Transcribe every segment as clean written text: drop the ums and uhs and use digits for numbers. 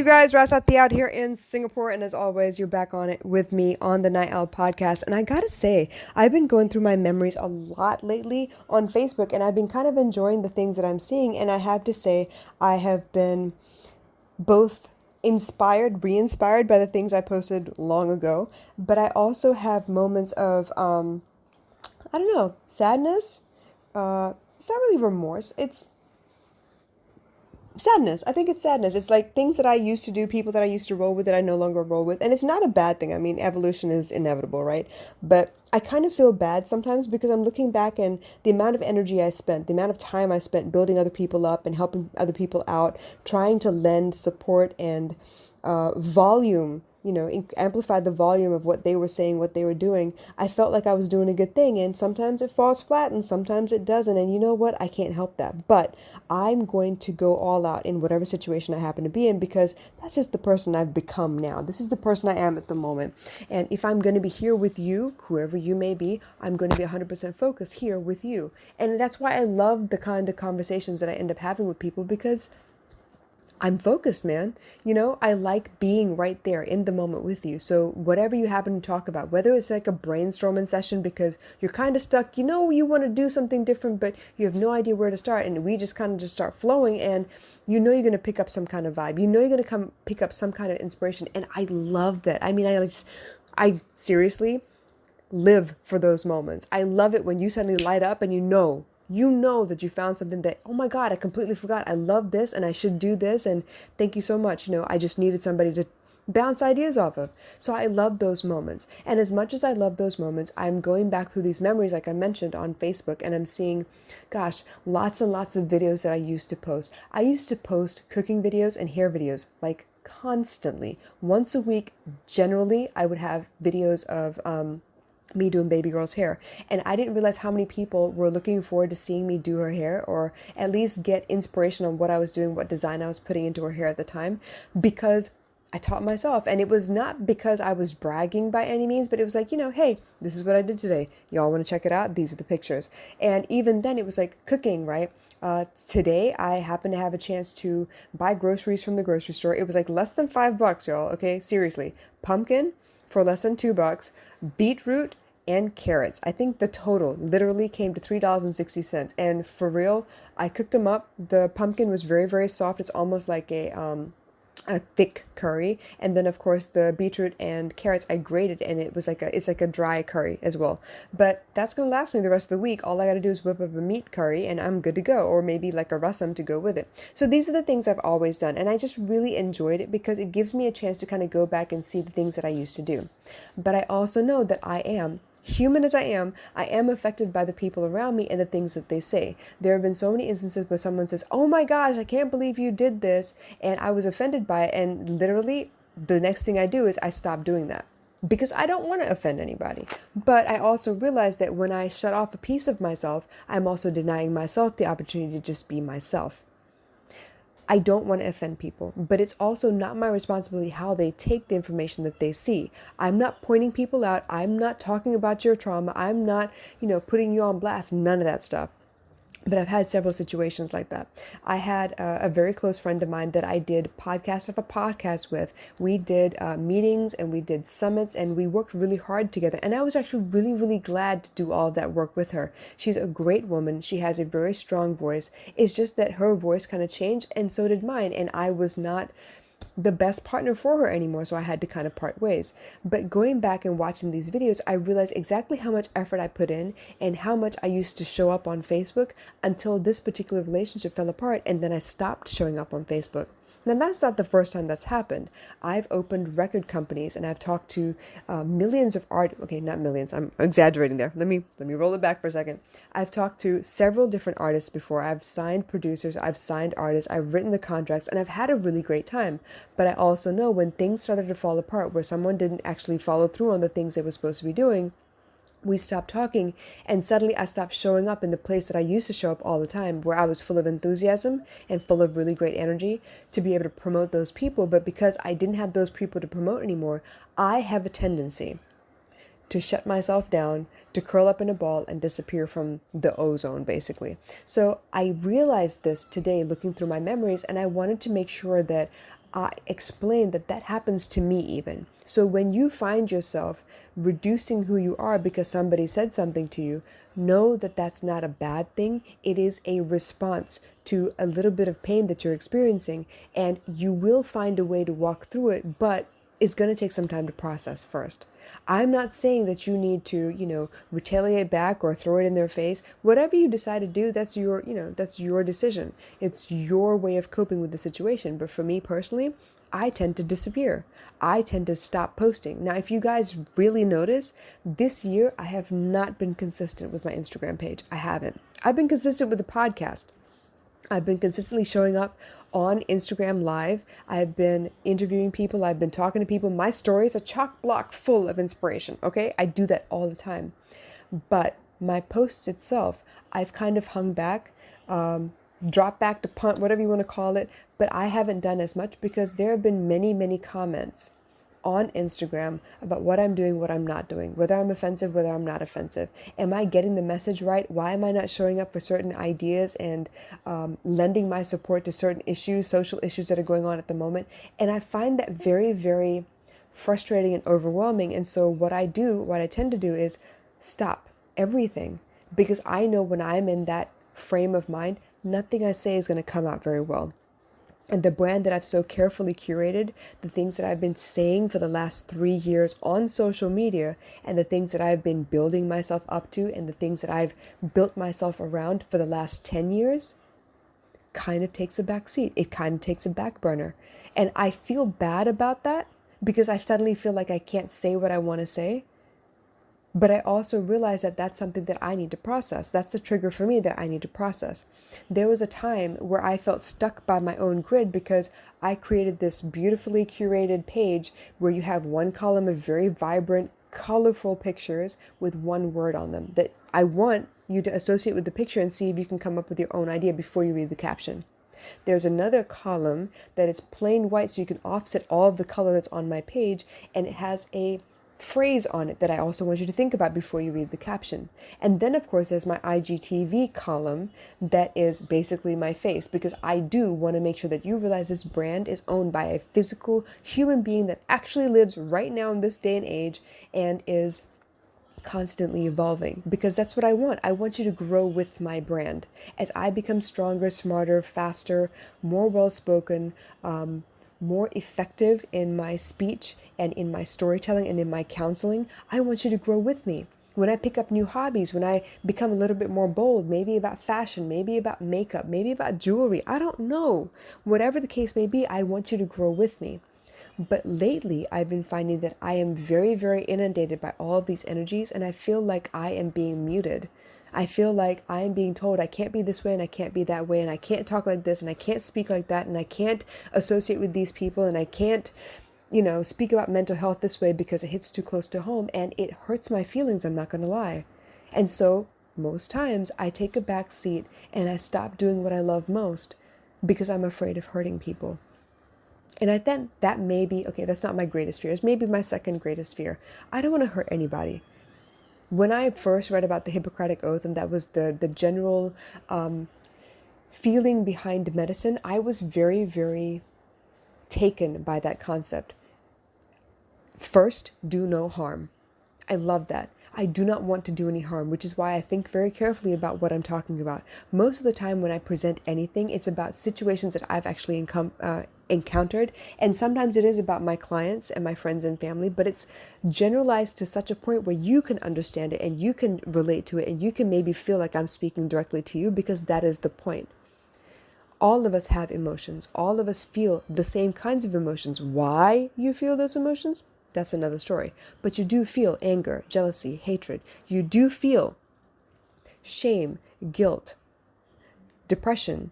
guys, Rasati out here in Singapore, and as always, you're back on it with me on the Night Owl podcast. And I gotta say, I've been going through my memories a lot lately on Facebook, and I've been kind of enjoying the things that I'm seeing. And I have to say, I have been both inspired, re-inspired by the things I posted long ago, but I also have moments of, I don't know, sadness. It's not really remorse. It's sadness. I think it's sadness. It's like things that I used to do, people that I used to roll with that I no longer roll with. And it's not a bad thing. I mean, evolution is inevitable, right? But I kind of feel bad sometimes because I'm looking back and the amount of energy I spent, the amount of time I spent building other people up and helping other people out, trying to lend support and volume, amplify the volume of what they were saying, what they were doing. I felt like I was doing a good thing, and sometimes it falls flat and sometimes it doesn't. And you know what? I can't help that. But I'm going to go all out in whatever situation I happen to be in because that's just the person I've become now. This is the person I am at the moment. And if I'm going to be here with you, whoever you may be, I'm going to be 100% focused here with you. And that's why I love the kind of conversations that I end up having with people because I'm focused, man. I like being right there in the moment with you. So whatever you happen to talk about, whether it's like a brainstorming session because you're kind of stuck, you want to do something different, but you have no idea where to start. And we just kind of just start flowing and you're going to pick up some kind of vibe. You're going to come pick up some kind of inspiration. And I love that. I mean, I seriously live for those moments. I love it when you suddenly light up and you know that you found something that, oh my God, I completely forgot. I love this and I should do this. And thank you so much. I just needed somebody to bounce ideas off of. So I love those moments. And as much as I love those moments, I'm going back through these memories, like I mentioned on Facebook, and I'm seeing, gosh, lots and lots of videos that I used to post. I used to post cooking videos and hair videos like constantly. Once a week, generally, I would have videos of, me doing baby girl's hair. And I didn't realize how many people were looking forward to seeing me do her hair or at least get inspiration on what I was doing, what design I was putting into her hair at the time, because I taught myself. And it was not because I was bragging by any means, but it was like, hey, this is what I did today. Y'all want to check it out? These are the pictures. And even then it was like cooking, right? Today I happened to have a chance to buy groceries from the grocery store. It was like less than $5, y'all. Okay, seriously. Pumpkin for less than $2, beetroot and carrots. I think the total literally came to $3.60. And for real, I cooked them up. The pumpkin was very, very soft. It's almost like a thick curry. And then of course the beetroot and carrots I grated and it's like a dry curry as well. But that's going to last me the rest of the week. All I got to do is whip up a meat curry and I'm good to go, or maybe like a rasam to go with it. So these are the things I've always done, and I just really enjoyed it because it gives me a chance to kind of go back and see the things that I used to do. But I also know that I am human as I am affected by the people around me and the things that they say. There have been so many instances where someone says, oh my gosh, I can't believe you did this. And I was offended by it. And literally the next thing I do is I stop doing that because I don't want to offend anybody. But I also realize that when I shut off a piece of myself, I'm also denying myself the opportunity to just be myself. I don't want to offend people, but it's also not my responsibility how they take the information that they see. I'm not pointing people out. I'm not talking about your trauma. I'm not, putting you on blast. None of that stuff. But I've had several situations like that. I had a very close friend of mine that I did podcast after podcast with. We did meetings and we did summits and we worked really hard together. And I was actually really, really glad to do all of that work with her. She's a great woman. She has a very strong voice. It's just that her voice kind of changed and so did mine. And I was not the best partner for her anymore, so I had to kind of part ways. But going back and watching these videos, I realized exactly how much effort I put in and how much I used to show up on Facebook until this particular relationship fell apart, and then I stopped showing up on Facebook. Now, that's not the first time that's happened. I've opened record companies and I've talked to millions of okay, not millions, I'm exaggerating there. Let me roll it back for a second. I've talked to several different artists before. I've signed producers, I've signed artists, I've written the contracts, and I've had a really great time. But I also know when things started to fall apart, where someone didn't actually follow through on the things they were supposed to be doing, we stopped talking, and suddenly I stopped showing up in the place that I used to show up all the time, where I was full of enthusiasm and full of really great energy to be able to promote those people. But because I didn't have those people to promote anymore, I have a tendency to shut myself down, to curl up in a ball and disappear from the ozone, basically. So I realized this today looking through my memories, and I wanted to make sure that I explained that that happens to me even. So when you find yourself reducing who you are because somebody said something to you, know that that's not a bad thing. It is a response to a little bit of pain that you're experiencing, and you will find a way to walk through it, but it's going to take some time to process first. I'm not saying that you need to, retaliate back or throw it in their face. Whatever you decide to do, that's your decision. It's your way of coping with the situation. But for me personally, I tend to disappear. I tend to stop posting. Now, if you guys really notice, this year I have not been consistent with my Instagram page. I haven't. I've been consistent with the podcast. I've been consistently showing up on Instagram Live. I've been interviewing people. I've been talking to people. My story is a chock block full of inspiration. Okay. I do that all the time. But my posts itself, I've kind of hung back, dropped back to punt, whatever you want to call it. But I haven't done as much because there have been many, many comments on Instagram about what I'm doing, what I'm not doing, whether I'm offensive, whether I'm not offensive. Am I getting the message right? Why am I not showing up for certain ideas and lending my support to certain issues, social issues that are going on at the moment? And I find that very, very frustrating and overwhelming. And so what I tend to do is stop everything, because I know when I'm in that frame of mind, nothing I say is going to come out very well. And the brand that I've so carefully curated, the things that I've been saying for the last 3 years on social media, and the things that I've been building myself up to, and the things that I've built myself around for the last 10 years, kind of takes a back seat. It kind of takes a back burner. And I feel bad about that because I suddenly feel like I can't say what I want to say. But I also realize that that's something that I need to process. That's a trigger for me that I need to process. There was a time where I felt stuck by my own grid because I created this beautifully curated page where you have one column of very vibrant, colorful pictures with one word on them that I want you to associate with the picture and see if you can come up with your own idea before you read the caption. There's another column that is plain white so you can offset all of the color that's on my page, and it has a phrase on it that I also want you to think about before you read the caption. And then of course there's my IGTV column that is basically my face, because I do want to make sure that you realize this brand is owned by a physical human being that actually lives right now in this day and age and is constantly evolving, because that's what I want. I want you to grow with my brand. As I become stronger, smarter, faster, more well-spoken, more effective in my speech and in my storytelling and in my counseling, I want you to grow with me. When I pick up new hobbies, when I become a little bit more bold, maybe about fashion, maybe about makeup, maybe about jewelry, I don't know. Whatever the case may be, I want you to grow with me. But lately, I've been finding that I am very, very inundated by all of these energies, and I feel like I am being muted. I feel like I am being told I can't be this way and I can't be that way, and I can't talk like this and I can't speak like that, and I can't associate with these people, and I can't, speak about mental health this way because it hits too close to home, and it hurts my feelings, I'm not going to lie. And so most times I take a back seat and I stop doing what I love most because I'm afraid of hurting people. And I think that may be, okay, that's not my greatest fear. It's maybe my second greatest fear. I don't want to hurt anybody. When I first read about the Hippocratic Oath, and that was the general feeling behind medicine, I was very, very taken by that concept. First, do no harm. I love that. I do not want to do any harm, which is why I think very carefully about what I'm talking about. Most of the time when I present anything, it's about situations that I've actually encountered, and sometimes it is about my clients and my friends and family, but it's generalized to such a point where you can understand it and you can relate to it and you can maybe feel like I'm speaking directly to you, because that is the point. All of us have emotions. All of us feel the same kinds of emotions. Why you feel those emotions? That's another story. But you do feel anger, jealousy, hatred. You do feel shame, guilt, depression,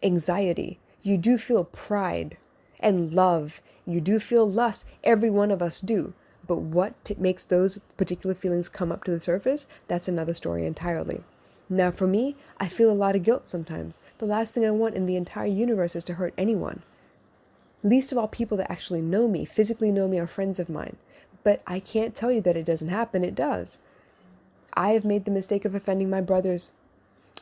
anxiety. You do feel pride and love. You do feel lust. Every one of us do. But what makes those particular feelings come up to the surface? That's another story entirely. Now for me, I feel a lot of guilt sometimes. The last thing I want in the entire universe is to hurt anyone. Least of all people that actually know me, physically know me, are friends of mine. But I can't tell you that it doesn't happen. It does. I have made the mistake of offending my brothers.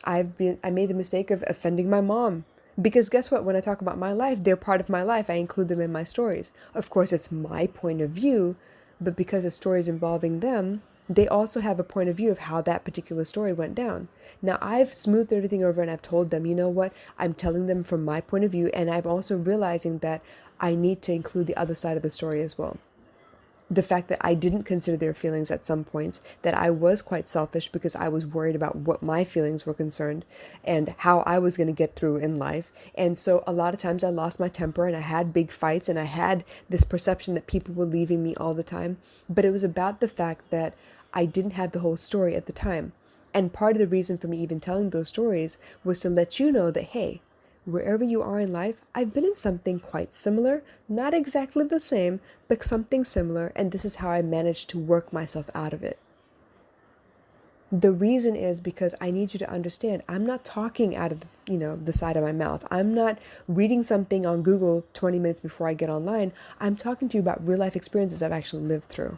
I made the mistake of offending my mom. Because guess what? When I talk about my life, they're part of my life. I include them in my stories. Of course, it's my point of view, but because the stories involving them, they also have a point of view of how that particular story went down. Now, I've smoothed everything over and I've told them, you know what? I'm telling them from my point of view, and I'm also realizing that I need to include the other side of the story as well. The fact that I didn't consider their feelings at some points, that I was quite selfish because I was worried about what my feelings were concerned and how I was going to get through in life. And so a lot of times I lost my temper and I had big fights and I had this perception that people were leaving me all the time. But it was about the fact that I didn't have the whole story at the time. And part of the reason for me even telling those stories was to let you know that, hey, wherever you are in life, I've been in something quite similar, not exactly the same, but something similar, and this is how I managed to work myself out of it. The reason is because I need you to understand I'm not talking out of the side of my mouth. I'm not reading something on Google 20 minutes before I get online. I'm talking to you about real life experiences I've actually lived through,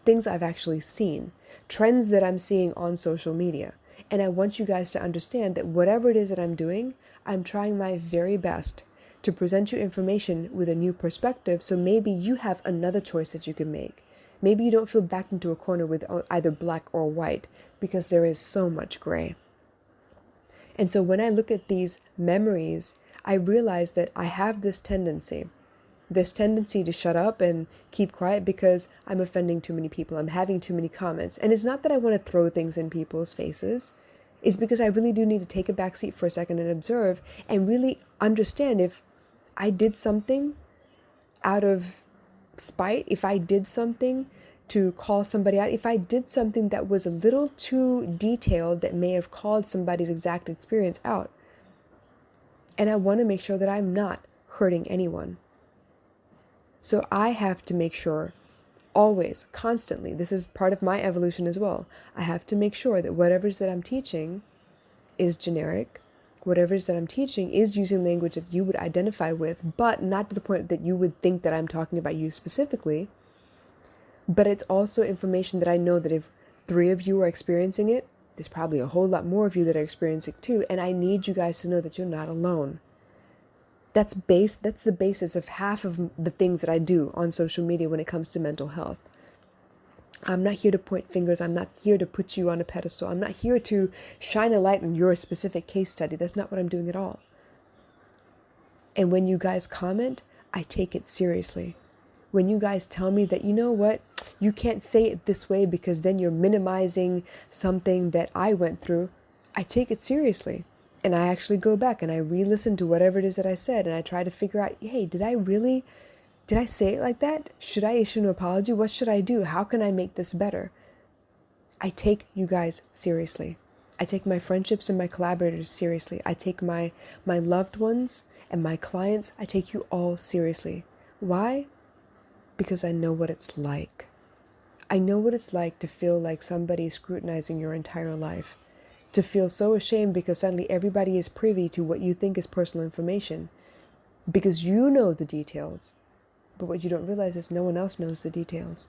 things I've actually seen, trends that I'm seeing on social media. And I want you guys to understand that whatever it is that I'm doing, I'm trying my very best to present you information with a new perspective, so maybe you have another choice that you can make. Maybe you don't feel backed into a corner with either black or white, because there is so much gray. And so when I look at these memories, I realize that I have this tendency to shut up and keep quiet because I'm offending too many people. I'm having too many comments. And it's not that I want to throw things in people's faces. It's because I really do need to take a back seat for a second and observe and really understand if I did something out of spite, if I did something to call somebody out, if I did something that was a little too detailed that may have called somebody's exact experience out. And I want to make sure that I'm not hurting anyone. So I have to make sure always, constantly, this is part of my evolution as well. I have to make sure that whatever it is that I'm teaching is generic. Whatever it is that I'm teaching is using language that you would identify with, but not to the point that you would think that I'm talking about you specifically. But it's also information that I know that if 3 of you are experiencing it, there's probably a whole lot more of you that are experiencing it too. And I need you guys to know that you're not alone. That's the basis of half of the things that I do on social media when it comes to mental health. I'm not here to point fingers. I'm not here to put you on a pedestal. I'm not here to shine a light on your specific case study. That's not what I'm doing at all. And when you guys comment, I take it seriously. When you guys tell me that, you know what, you can't say it this way because then you're minimizing something that I went through, I take it seriously. And I actually go back and I re-listen to whatever it is that I said and I try to figure out, hey, did I say it like that? Should I issue an apology? What should I do? How can I make this better? I take you guys seriously. I take my friendships and my collaborators seriously. I take my loved ones and my clients, I take you all seriously. Why? Because I know what it's like. I know what it's like to feel like somebody's scrutinizing your entire life. To feel so ashamed because suddenly everybody is privy to what you think is personal information. Because you know the details. But what you don't realize is no one else knows the details.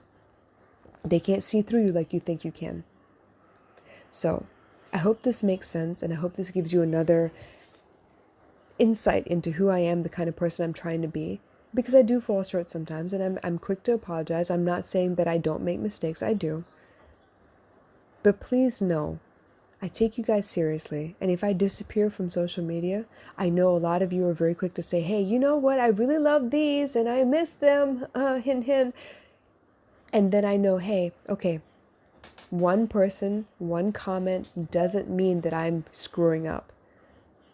They can't see through you like you think you can. So, I hope this makes sense, and I hope this gives you another insight into who I am, the kind of person I'm trying to be. Because I do fall short sometimes, and I'm quick to apologize. I'm not saying that I don't make mistakes. I do. But please know, I take you guys seriously, and if I disappear from social media, I know a lot of you are very quick to say, hey, you know what, I really love these, and I miss them, hint, hint. And then I know, hey, okay, one person, one comment doesn't mean that I'm screwing up,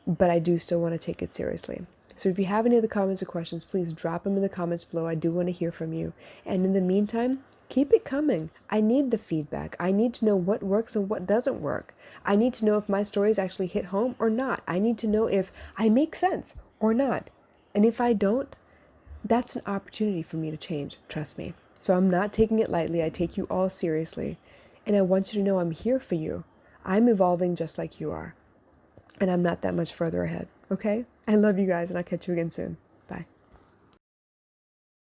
but I do still want to take it seriously. So if you have any other comments or questions, please drop them in the comments below. I do want to hear from you. And in the meantime, keep it coming. I need the feedback. I need to know what works and what doesn't work. I need to know if my stories actually hit home or not. I need to know if I make sense or not. And if I don't, that's an opportunity for me to change, trust me. So I'm not taking it lightly. I take you all seriously. And I want you to know I'm here for you. I'm evolving just like you are. And I'm not that much further ahead, okay? I love you guys, and I'll catch you again soon.